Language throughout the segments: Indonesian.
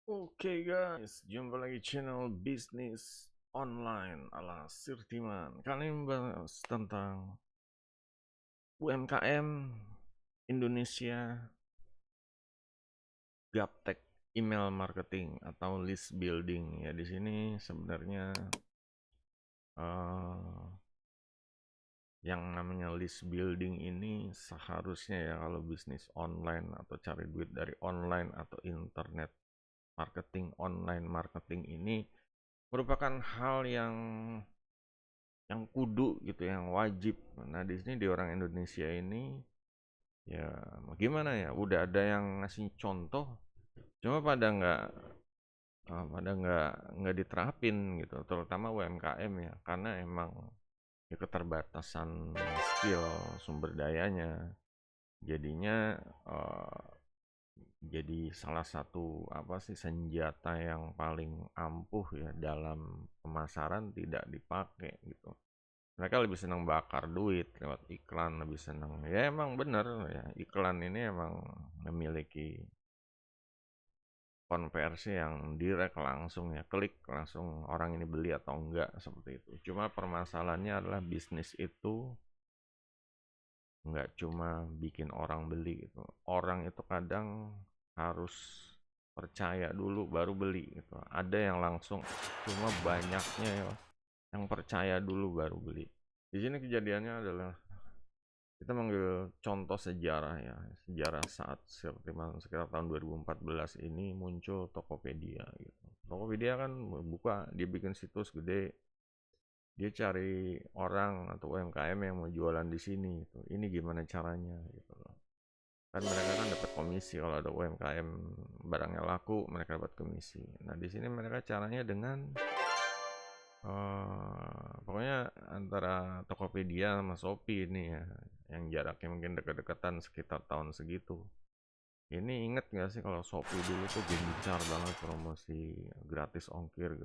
Oke guys, jumpa lagi channel bisnis online ala Sirtiman. Kali ini membahas tentang UMKM Indonesia Gaptek email marketing atau list building. Ya di sini sebenarnya eh, yang namanya list building ini seharusnya ya kalau bisnis online atau cari duit dari online atau internet marketing, online marketing ini merupakan hal yang kudu gitu, yang wajib. Nah, di sini di orang Indonesia ini ya gimana ya, udah ada yang ngasih contoh, cuma pada nggak diterapin gitu, terutama UMKM ya, karena emang ya keterbatasan skill sumber dayanya. Jadinya eh, jadi salah satu apa sih senjata yang paling ampuh ya dalam pemasaran tidak dipakai gitu. Mereka lebih senang bakar duit lewat iklan, lebih senang. Ya emang bener ya, iklan ini emang memiliki konversi yang direct langsung ya, klik langsung orang ini beli atau enggak seperti itu. Cuma permasalahannya adalah bisnis itu enggak cuma bikin orang beli gitu. Orang itu kadang harus percaya dulu baru beli gitu. Ada yang langsung, cuma banyaknya ya yang percaya dulu baru beli. Di sini kejadiannya adalah kita mengambil contoh sejarah ya, sejarah saat sekitar tahun 2014 ini muncul Tokopedia gitu. Tokopedia kan buka, dia bikin situs gede, dia cari orang atau UMKM yang mau jualan di sini gitu. Ini gimana caranya gitu loh. Kan mereka kan dapat komisi kalau ada UMKM barangnya laku, mereka dapat komisi. Nah, di sini mereka caranya dengan pokoknya antara Tokopedia sama Shopee ini ya, yang jaraknya mungkin dekat-dekatan sekitar tahun segitu. Ini inget nggak sih kalau Shopee dulu tuh gencar banget promosi gratis ongkir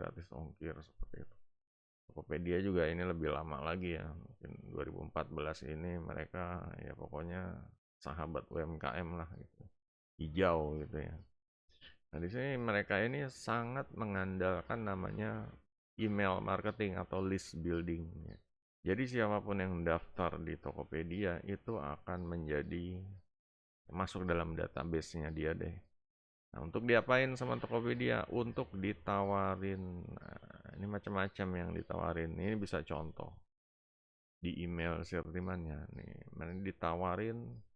seperti itu. Tokopedia juga ini lebih lama lagi ya, mungkin 2014 ini mereka ya pokoknya sahabat UMKM lah gitu, hijau gitu ya. Nah, di sini mereka ini sangat mengandalkan namanya email marketing atau list building. Jadi siapapun yang daftar di Tokopedia itu akan menjadi masuk dalam database-nya dia deh. Nah, untuk diapain sama Tokopedia? Untuk ditawarin. Nah, ini macam-macam yang ditawarin. Ini bisa contoh di email Sirtimannya nih. Mana ditawarin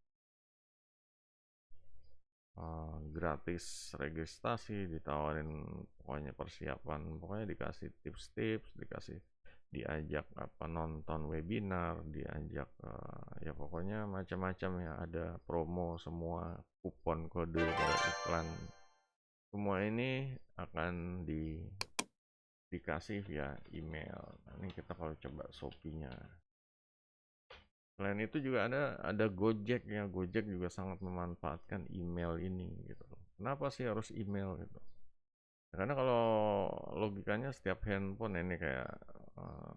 gratis registrasi, ditawarin pokoknya persiapan, pokoknya dikasih tips-tips, dikasih diajak apa nonton webinar, diajak ya pokoknya macam-macam ya, ada promo semua, kupon kode iklan, semua ini akan dikasih via email. Nah, ini kita kalau coba Shopee-nya. Selain itu juga ada Gojek ya. Gojek juga sangat memanfaatkan email ini gitu. Kenapa sih harus email gitu? Karena kalau logikanya setiap handphone ini kayak eh,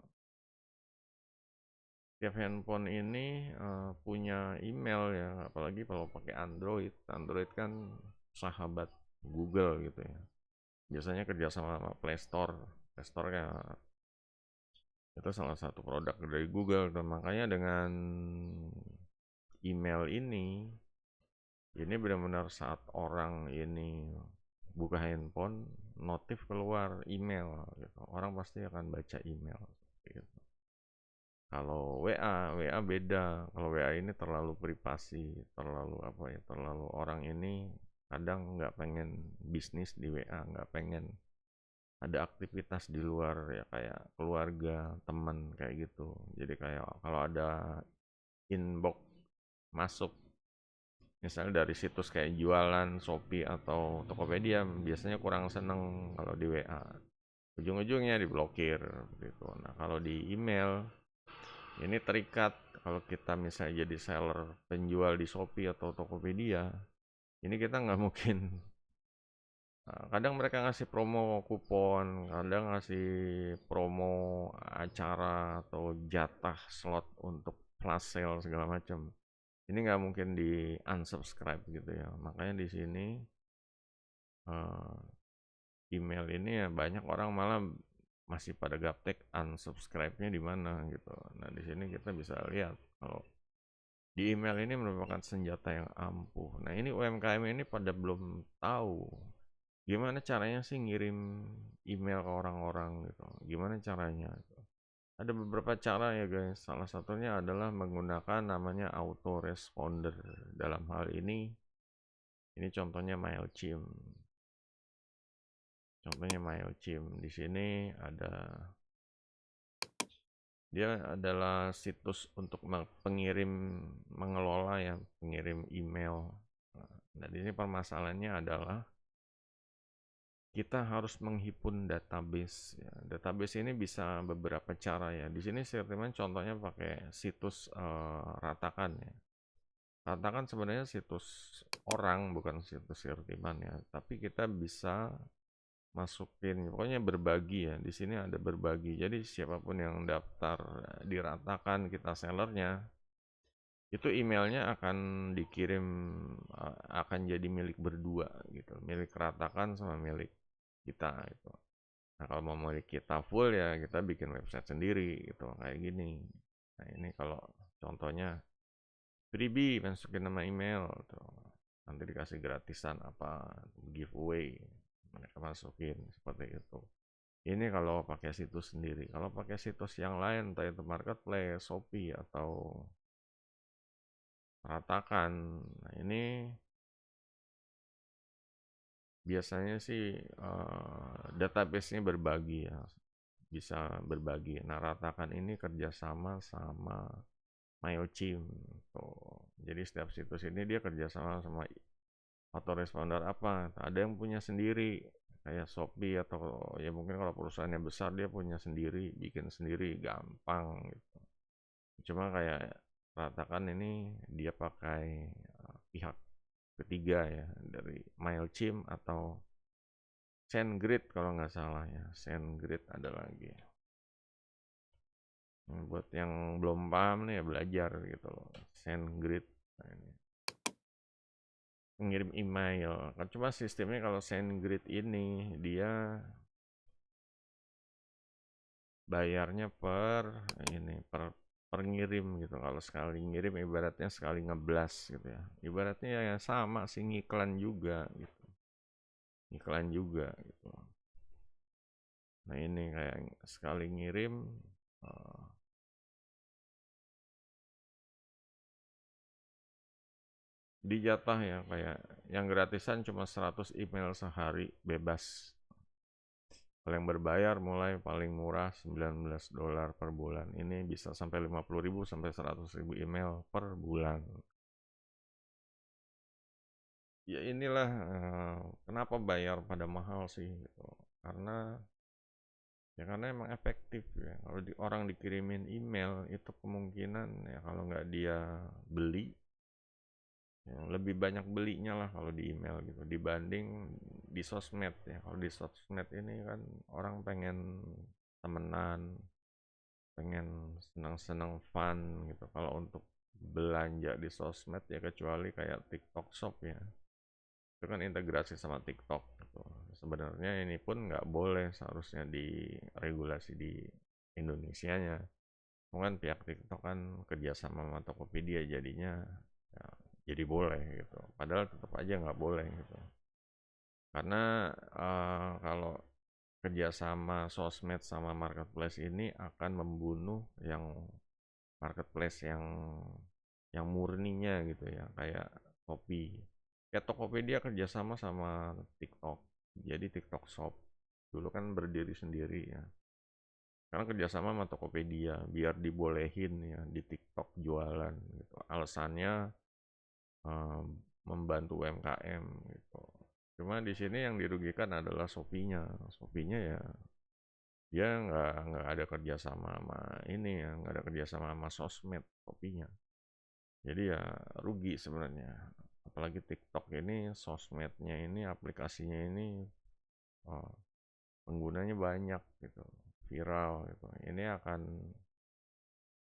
setiap handphone ini punya email ya, apalagi kalau pakai Android. Android kan sahabat Google gitu ya. Biasanya kerjasama sama Play Store. Play Store kayak itu salah satu produk dari Google, dan makanya dengan email ini benar-benar saat orang ini buka handphone, notif keluar email gitu. Orang pasti akan baca email gitu. Kalau WA beda. Kalau WA ini terlalu privasi, terlalu apa ya, terlalu orang ini kadang nggak pengen bisnis di WA, nggak pengen ada aktivitas di luar ya, kayak keluarga, teman kayak gitu. Jadi kayak kalau ada inbox masuk misalnya dari situs kayak jualan Shopee atau Tokopedia, biasanya kurang seneng kalau di WA. Ujung-ujungnya diblokir gitu. Nah, kalau di email ini terikat. Kalau kita misalnya jadi seller penjual di Shopee atau Tokopedia, ini kita nggak mungkin. Kadang mereka ngasih promo kupon, kadang ngasih promo acara atau jatah slot untuk flash sale segala macam. Ini nggak mungkin di unsubscribe gitu ya. Makanya di sini email ini ya banyak orang malah masih pada gaptek unsubscribe-nya di mana gitu. Nah, di sini kita bisa lihat kalau di email ini merupakan senjata yang ampuh. Nah, ini UMKM ini pada belum tahu gimana caranya sih ngirim email ke orang-orang gitu. Gimana caranya? Gitu. Ada beberapa cara ya guys. Salah satunya adalah menggunakan namanya autoresponder. Dalam hal ini contohnya MailChimp. Contohnya MailChimp. Di sini dia adalah situs untuk pengirim mengelola ya, pengirim email. Nah, di sini permasalahannya adalah kita harus menghimpun database ya. Database ini bisa beberapa cara ya. Di sini Sirtiman contohnya pakai situs Ratakan ya. Ratakan sebenarnya situs orang bukan situs Sirtiman ya, tapi kita bisa masukin pokoknya berbagi ya. Di sini ada berbagi. Jadi siapapun yang daftar diratakan kita sellernya itu emailnya akan dikirim akan jadi milik berdua gitu. Milik Ratakan sama milik kita itu. Nah, kalau mau milik kita full ya kita bikin website sendiri gitu kayak gini. Nah, ini kalau contohnya freebie masukin nama email tuh. Nanti dikasih gratisan apa giveaway mereka masukin seperti itu. Ini kalau pakai situs sendiri. Kalau pakai situs yang lain, entah itu marketplace, Shopee atau Ratakan. Nah, ini biasanya sih database-nya berbagi ya, bisa berbagi. Nah, Ratakan ini kerjasama sama MailChimp. Tuh. Jadi setiap situs ini dia kerjasama sama autoresponder apa. Ada yang punya sendiri, kayak Shopee atau ya mungkin kalau perusahaannya besar dia punya sendiri, bikin sendiri, gampang gitu. Cuma kayak Ratakan ini dia pakai pihak ketiga ya dari MailChimp atau SendGrid kalau nggak salah ya. SendGrid ada lagi. Buat yang belum paham nih ya belajar gitu loh. SendGrid. Nah, ini mengirim email. Kan cuma sistemnya kalau SendGrid ini dia bayarnya per ngirim gitu. Kalau sekali ngirim ibaratnya sekali ngeblas gitu ya. Ibaratnya ya sama sih ngiklan juga gitu. Iklan juga gitu. Nah, ini kayak sekali ngirim uh, dijatah ya kayak yang gratisan cuma 100 email sehari bebas. Kalau yang berbayar mulai paling murah $19 per bulan. Ini bisa sampai 50.000 sampai 100.000 email per bulan. Ya inilah kenapa bayar pada mahal sih gitu. Karena emang efektif ya. Kalau orang dikirimin email itu kemungkinan ya kalau nggak dia beli ya, lebih banyak belinya lah kalau di email gitu dibanding di sosmed ya. Kalau di sosmed ini kan orang pengen temenan, pengen senang-senang fun gitu. Kalau untuk belanja di sosmed ya kecuali kayak TikTok Shop ya. Itu kan integrasi sama TikTok gitu. Sebenarnya ini pun nggak boleh seharusnya diregulasi di Indonesianya. Mungkin pihak TikTok kan kerjasama sama Tokopedia jadinya ya, jadi boleh gitu. Padahal tetap aja nggak boleh gitu. Karena kalau kerjasama sosmed sama marketplace ini akan membunuh yang marketplace yang murninya gitu ya kayak Shopee. Ya Tokopedia kerjasama sama TikTok. Jadi TikTok Shop dulu kan berdiri sendiri ya. Sekarang kerjasama sama Tokopedia biar dibolehin ya di TikTok jualan gitu. Alasannya um, membantu UMKM gitu. Cuma di sini yang dirugikan adalah Shopee-nya. Shopee-nya ya dia nggak ada kerjasama sama ini ya, nggak ada kerjasama sama sosmed Shopee-nya. Jadi ya rugi sebenarnya. Apalagi TikTok ini sosmednya ini aplikasinya ini oh, penggunanya banyak gitu, viral gitu. Ini akan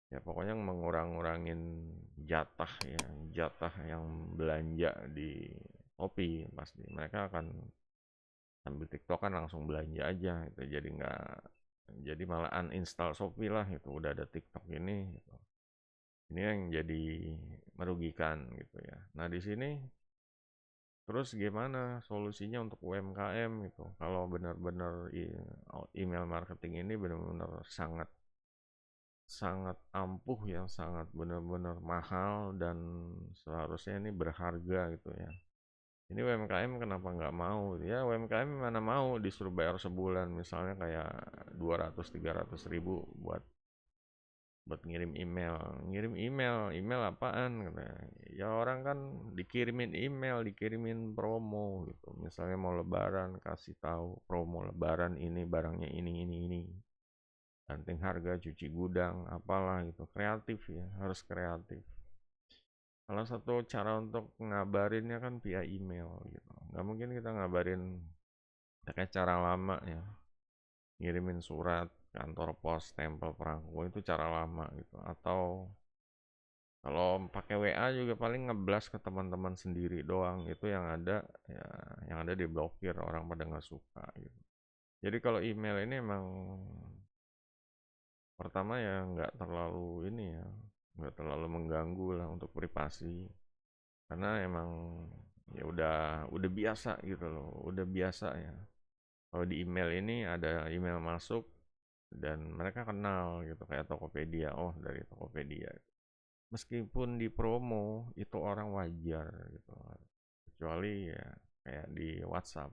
ya pokoknya mengurang-ngurangin jatah ya, jatah yang belanja di Shopee pasti. Mereka akan sambil TikTok kan langsung belanja aja gitu, jadi malah uninstall Shopee lah itu udah ada TikTok ini gitu. Ini yang jadi merugikan gitu ya. Nah di sini terus gimana solusinya untuk UMKM gitu? Kalau benar-benar email marketing ini benar-benar sangat sangat ampuh ya, sangat benar-benar mahal dan seharusnya ini berharga gitu ya. Ini UMKM kenapa nggak mau? Ya UMKM mana mau disuruh bayar sebulan misalnya kayak 200-300 ribu buat ngirim email apaan katanya. Ya orang kan dikirimin email, dikirimin promo gitu. Misalnya mau lebaran kasih tahu promo lebaran ini barangnya ini. Banting harga, cuci gudang, apalah gitu. Kreatif ya, harus kreatif. Salah satu cara untuk ngabarinnya kan via email gitu. Nggak mungkin kita ngabarin pakai cara lama ya. Ngirimin surat, kantor pos, stempel perangko itu cara lama gitu. Atau kalau pakai WA juga paling ngeblas ke teman-teman sendiri doang. Itu yang ada ya, yang ada diblokir orang pada nggak suka gitu. Jadi kalau email ini emang pertama ya nggak terlalu ini ya, nggak terlalu mengganggu lah untuk privasi. Karena emang ya udah biasa gitu loh, udah biasa ya. Kalau di email ini ada email masuk dan mereka kenal gitu kayak Tokopedia, oh dari Tokopedia. Meskipun di promo itu orang wajar gitu, kecuali ya kayak di WhatsApp.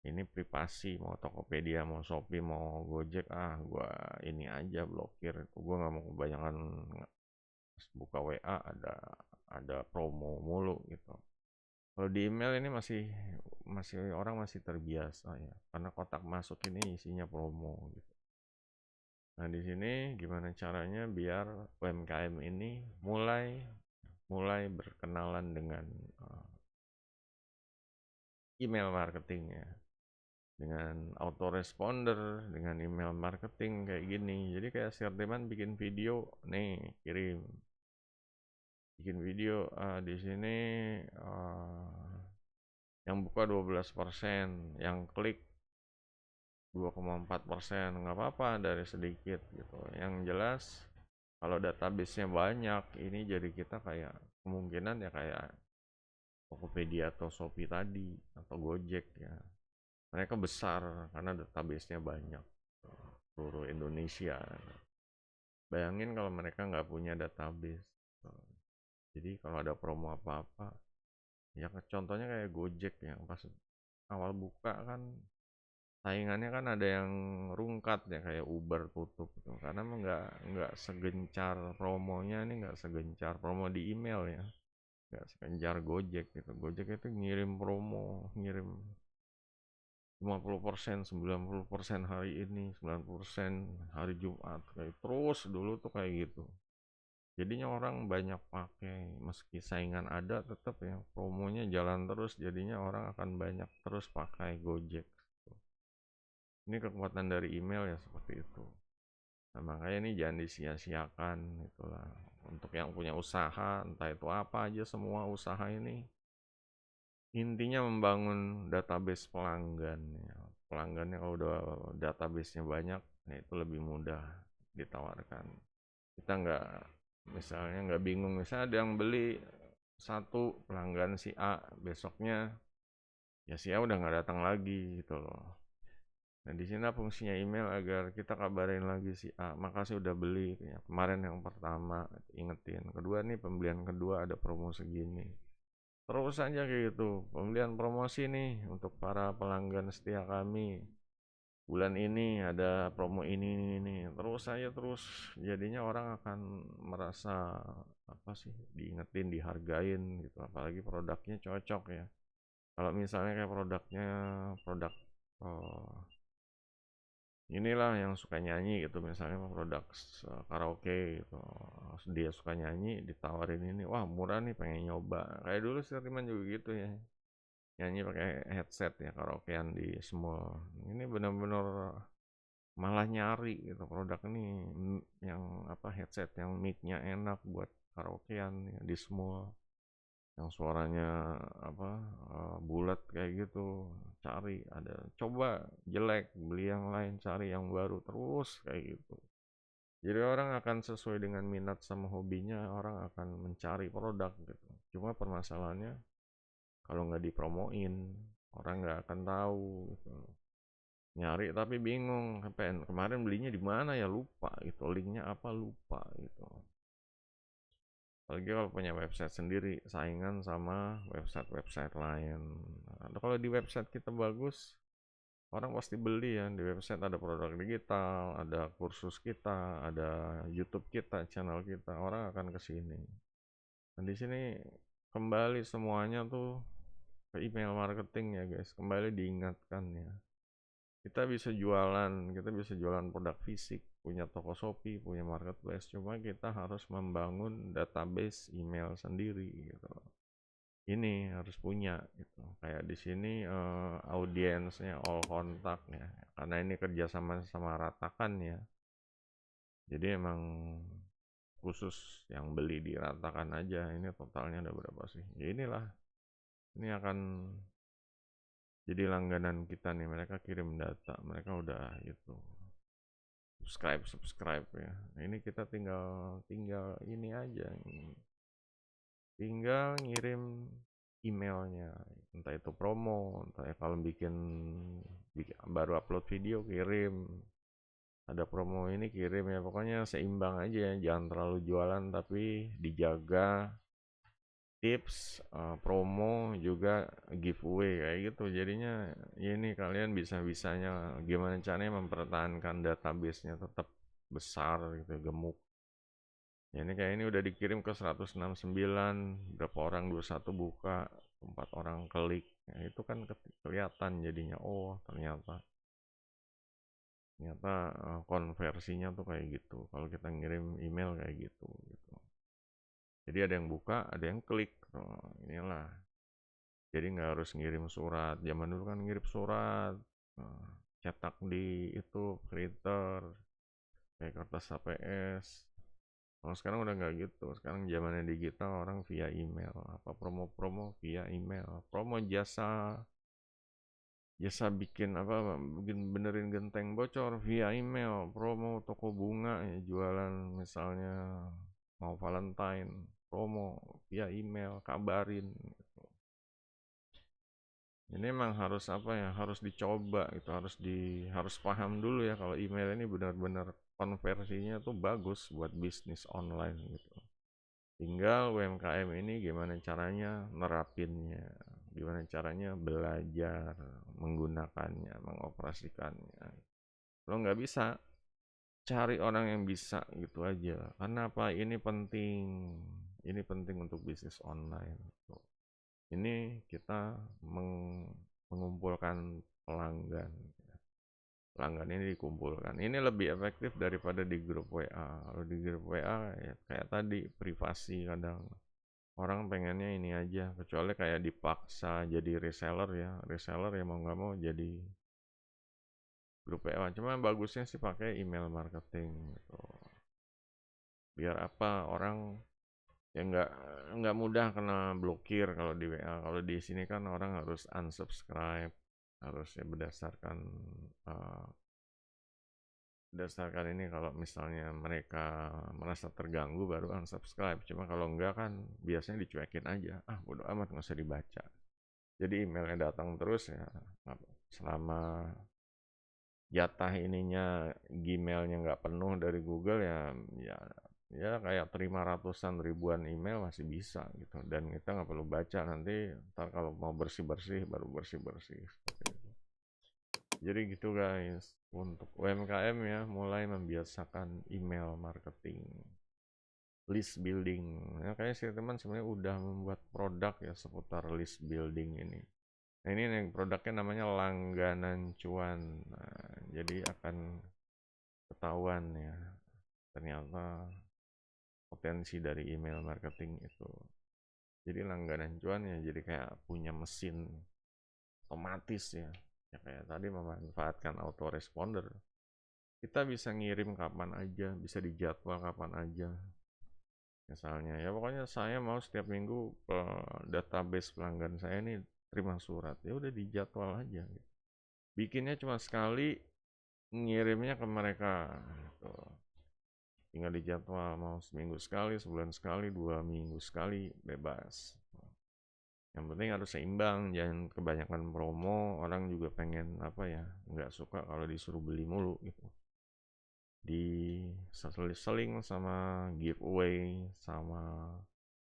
Ini privasi mau Tokopedia mau Shopee mau Gojek gua ini aja blokir itu gua nggak mau kebanyakan buka WA ada promo mulu gitu. Kalau di email ini masih masih orang masih terbiasa ya, karena kotak masuk ini isinya promo gitu. Nah, di sini gimana caranya biar UMKM ini mulai mulai berkenalan dengan email marketing ya, dengan autoresponder, dengan email marketing kayak gini. Jadi kayak Sirteman bikin video, nih kirim, bikin video di sini yang buka 12%, yang klik 2,4%, nggak apa-apa dari sedikit gitu. Yang jelas kalau database-nya banyak, ini jadi kita kayak kemungkinan ya kayak Tokopedia atau Shopee tadi atau Gojek ya. Mereka besar karena database-nya banyak seluruh Indonesia. Bayangin kalau mereka nggak punya database. Jadi kalau ada promo apa-apa, ya contohnya kayak Gojek yang pas awal buka kan saingannya kan ada yang rungkat ya kayak Uber tutup gitu. Karena nggak segencar promonya ini nggak segencar promo di email ya, nggak segencar Gojek gitu. Gojek itu ngirim promo, ngirim 50%, 90% hari ini, 90% hari Jumat, kayak terus dulu tuh kayak gitu. Jadinya orang banyak pakai, meski saingan ada tetap ya promonya jalan terus, jadinya orang akan banyak terus pakai Gojek. Ini kekuatan dari email ya seperti itu. Nah, makanya ini jangan disia-siakan itulah. Untuk yang punya usaha, entah itu apa aja semua usaha ini intinya membangun database pelanggan ya. Pelanggannya kalau udah database-nya banyak, ya itu lebih mudah ditawarkan. Kita nggak bingung misalnya ada yang beli satu pelanggan si A, besoknya ya si A udah nggak datang lagi gitu loh. Nah, di sini fungsinya email agar kita kabarin lagi si A, makasih udah beli ya. Kemarin yang pertama ingetin, kedua nih pembelian kedua ada promo segini. Terus aja kayak gitu, pembelian promosi nih untuk para pelanggan setia kami. Bulan ini ada promo ini. Terus aja terus jadinya orang akan merasa apa sih diingetin, dihargain gitu. Apalagi produknya cocok ya. Kalau misalnya kayak produknya produk eh, inilah yang suka nyanyi gitu misalnya produk karaoke gitu dia suka nyanyi ditawarin ini wah murah nih pengen nyoba kayak dulu Sirtiman juga gitu ya nyanyi pakai headset ya karaokean di semua ini benar-benar malah nyari gitu produk ini yang apa headset yang mic-nya enak buat karaokean ya, di semua yang suaranya bulat kayak gitu, cari. Ada coba jelek, beli yang lain, cari yang baru terus kayak gitu. Jadi orang akan sesuai dengan minat sama hobinya, orang akan mencari produk gitu. Cuma permasalahannya kalau nggak dipromoin, orang nggak akan tahu gitu. Nyari tapi bingung, kemarin belinya di mana ya, lupa gitu, linknya apa lupa gitu. Apalagi kalau punya website sendiri, saingan sama website-website lain. Nah, kalau di website kita bagus, orang pasti beli ya. Di website ada produk digital, ada kursus kita, ada YouTube kita, channel kita, orang akan ke sini. Dan di sini kembali semuanya tuh ke email marketing ya guys. Kembali diingatkan ya. Kita bisa jualan produk fisik, punya toko Shopee, punya marketplace. Cuma kita harus membangun database email sendiri gitu. Ini harus punya gitu. Kayak di sini audiensnya all kontak ya. Karena ini kerjasama sama Ratakan ya. Jadi emang khusus yang beli di Ratakan aja. Ini totalnya ada berapa sih? Ya inilah. Ini akan jadi langganan kita nih. Mereka kirim data. Mereka udah gitu. Subscribe ya. Nah, ini kita tinggal ini aja. Tinggal ngirim emailnya, entah itu promo, entah ya kalau bikin baru upload video kirim, ada promo ini kirim ya, pokoknya seimbang aja ya, jangan terlalu jualan tapi dijaga tips, promo juga giveaway kayak gitu. Jadinya ini kalian bisa-bisanya gimana caranya mempertahankan database-nya tetap besar gitu, gemuk. Ya ini kayak ini udah dikirim ke 169, berapa orang 21 buka, 4 orang klik. Ya, itu kan kelihatan jadinya, oh ternyata konversinya tuh kayak gitu. Kalau kita ngirim email kayak gitu. Jadi ada yang buka, ada yang klik. Oh, inilah. Jadi nggak harus ngirim surat. Zaman dulu kan ngirim surat, cetak di itu printer, kayak kertas HPS. Kalau sekarang udah nggak gitu. Sekarang zamannya digital, orang via email. Apa promo-promo via email. Promo jasa bikin benerin genteng bocor via email. Promo toko bunga ya, jualan misalnya mau Valentine, promo via email, kabarin gitu. Ini memang harus harus dicoba gitu, harus paham dulu ya kalau email ini benar-benar konversinya tuh bagus buat bisnis online gitu. Tinggal UMKM ini gimana caranya nerapinnya, gimana caranya belajar menggunakannya, mengoperasikannya. Lo nggak bisa cari orang yang bisa gitu aja. Karena apa? Ini penting untuk bisnis online. Ini kita mengumpulkan pelanggan. Pelanggan ini dikumpulkan. Ini lebih efektif daripada di grup WA. Kalau di grup WA ya kayak tadi privasi, kadang orang pengennya ini aja, kecuali kayak dipaksa jadi reseller ya. Reseller ya mau nggak mau jadi grup WA. Cuma bagusnya sih pakai email marketing gitu. Biar apa, orang ya nggak mudah kena blokir kalau di WA. Kalau di sini kan orang harus unsubscribe, harusnya uh, berdasarkan ini. Kalau misalnya mereka merasa terganggu baru unsubscribe. Cuma kalau enggak kan biasanya dicuekin aja, bodo amat nggak usah dibaca. Jadi emailnya datang terus ya, selama jatah ininya Gmailnya nggak penuh dari Google ya, ya ya kayak terima ratusan ribuan email masih bisa gitu, dan kita nggak perlu baca. Nanti ntar kalau mau bersih bersih baru bersih bersih seperti itu. Jadi gitu guys, untuk UMKM ya, mulai membiasakan email marketing, list building ya. Kayak si teman sebenarnya udah membuat produk ya seputar list building ini. Nah ini yang produknya namanya langganan cuan. Nah, jadi akan ketahuan ya ternyata potensi dari email marketing itu. Jadi langganan cuan ya, jadi kayak punya mesin otomatis ya. Ya kayak tadi memanfaatkan autoresponder. Kita bisa ngirim kapan aja, bisa dijadwal kapan aja. Misalnya ya pokoknya saya mau setiap minggu database pelanggan saya ini terima surat, ya udah dijadwal aja gitu. Bikinnya cuma sekali, ngirimnya ke mereka gitu. Tinggal dijadwal mau seminggu sekali, sebulan sekali, 2 minggu sekali, bebas. Yang penting harus seimbang, jangan kebanyakan promo, orang juga pengen apa ya, nggak suka kalau disuruh beli mulu gitu. Diseling sama giveaway, sama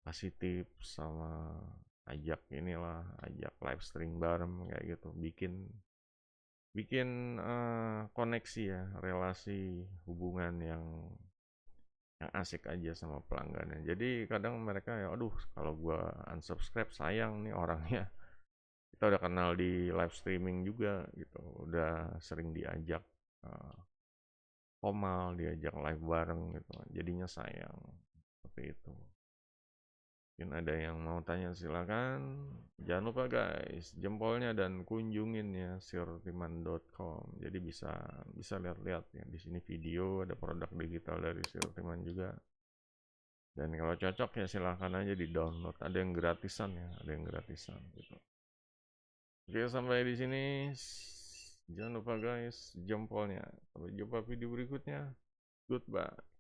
kasih tips, sama ajak inilah, ajak live stream bareng kayak gitu, bikin bikin koneksi ya, relasi hubungan yang asik aja sama pelanggannya. Jadi kadang mereka ya, aduh kalau gua unsubscribe sayang nih orangnya. Kita udah kenal di live streaming juga gitu, udah sering diajak uh, formal, diajak live bareng gitu. Jadinya sayang seperti itu. Mungkin ada yang mau tanya silakan. Jangan lupa guys, jempolnya dan kunjungin ya sirtiman.com. Jadi bisa bisa lihat-lihat ya di sini video ada produk digital dari Sirtiman juga. Dan kalau cocok ya silahkan aja di download. Ada yang gratisan ya, ada yang gratisan gitu. Oke sampai di sini. Jangan lupa guys jempolnya. Sampai jumpa video berikutnya. Goodbye.